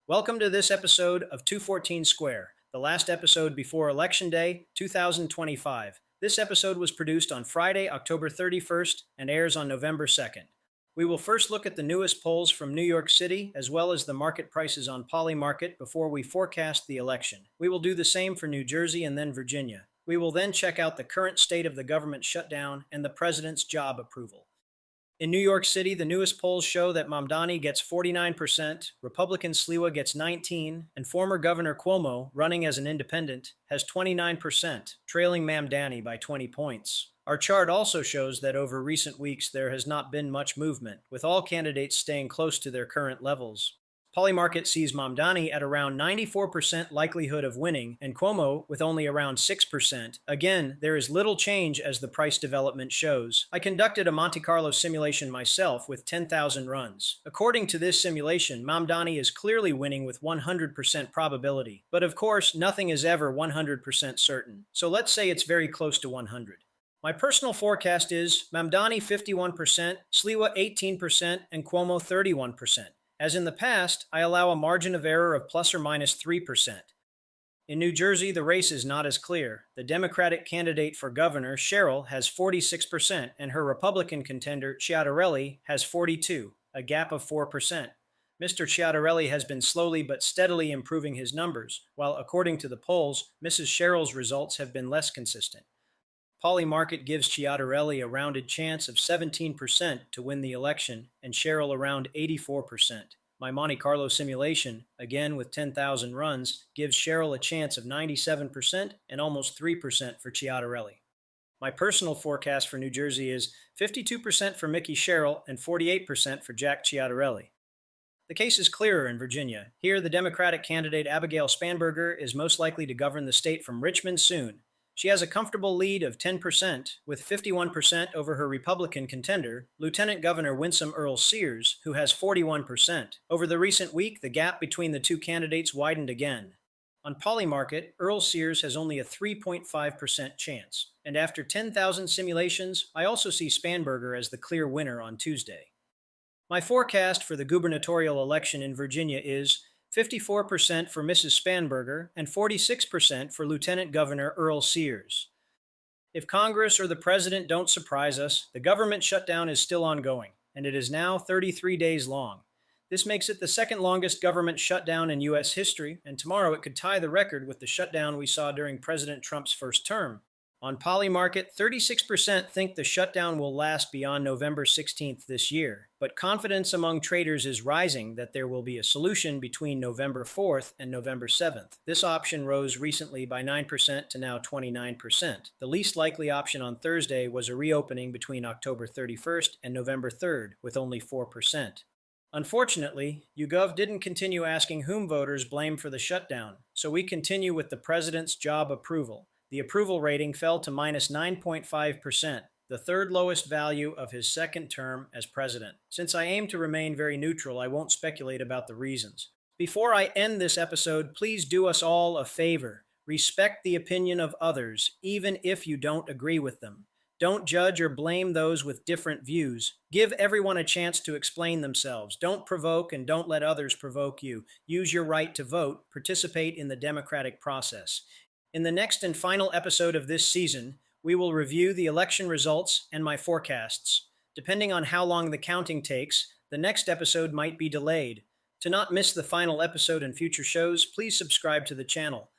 Welcome to this episode of 214 Square, the last episode before Election Day 2025. This episode was produced on Friday, October 31st, and airs on November 2nd. We will first look at the newest polls from New York City, as well as the market prices on Polymarket before we forecast the election. We will do the same for New Jersey and then Virginia. We will then check out the current state of the government shutdown and the president's job approval. In New York City, the newest polls show that Mamdani gets 49%, Republican Sliwa gets 19%, and former Governor Cuomo, running as an independent, has 29%, trailing Mamdani by 20 points. Our chart also shows that over recent weeks there has not been much movement, with all candidates staying close to their current levels. Polymarket sees Mamdani at around 94% likelihood of winning, and Cuomo with only around 6%. Again, there is little change as the price development shows. I conducted a Monte Carlo simulation myself with 10,000 runs. According to this simulation, Mamdani is clearly winning with 100% probability. But of course, nothing is ever 100% certain. So let's say it's very close to 100. My personal forecast is Mamdani 51%, Sliwa 18%, and Cuomo 31%. As in the past, I allow a margin of error of plus or minus 3%. In New Jersey, the race is not as clear. The Democratic candidate for governor, Sherrill, has 46%, and her Republican contender, Ciattarelli, has 42%, a gap of 4%. Mr. Ciattarelli has been slowly but steadily improving his numbers, while according to the polls, Mrs. Sherrill's results have been less consistent. Polymarket gives Ciattarelli a rounded chance of 17% to win the election and Sherrill around 84%. My Monte Carlo simulation, again with 10,000 runs, gives Sherrill a chance of 97% and almost 3% for Ciattarelli. My personal forecast for New Jersey is 52% for Mickey Sherrill and 48% for Jack Ciattarelli. The case is clearer in Virginia. Here, the Democratic candidate Abigail Spanberger is most likely to govern the state from Richmond soon. She has a comfortable lead of 10%, with 51% over her Republican contender, Lieutenant Governor Winsome Earle-Sears, who has 41%. Over the recent week, the gap between the two candidates widened again. On Polymarket, Earle-Sears has only a 3.5% chance. And after 10,000 simulations, I also see Spanberger as the clear winner on Tuesday. My forecast for the gubernatorial election in Virginia is 54% for Mrs. Spanberger, and 46% for Lieutenant Governor Earle-Sears. If Congress or the President don't surprise us, the government shutdown is still ongoing, and it is now 33 days long. This makes it the second longest government shutdown in U.S. history, and tomorrow it could tie the record with the shutdown we saw during President Trump's first term. On Polymarket, 36% think the shutdown will last beyond November 16th this year, but confidence among traders is rising that there will be a solution between November 4th and November 7th. This option rose recently by 9% to now 29%. The least likely option on Thursday was a reopening between October 31st and November 3rd, with only 4%. Unfortunately, YouGov didn't continue asking whom voters blame for the shutdown, so we continue with the president's job approval. The approval rating fell to minus 9.5%, the third lowest value of his second term as president. Since I aim to remain very neutral, I won't speculate about the reasons. Before I end this episode, please do us all a favor. Respect the opinion of others, even if you don't agree with them. Don't judge or blame those with different views. Give everyone a chance to explain themselves. Don't provoke and don't let others provoke you. Use your right to vote. Participate in the democratic process. In the next and final episode of this season, we will review the election results and my forecasts. Depending on how long the counting takes, the next episode might be delayed. To not miss the final episode and future shows, please subscribe to the channel.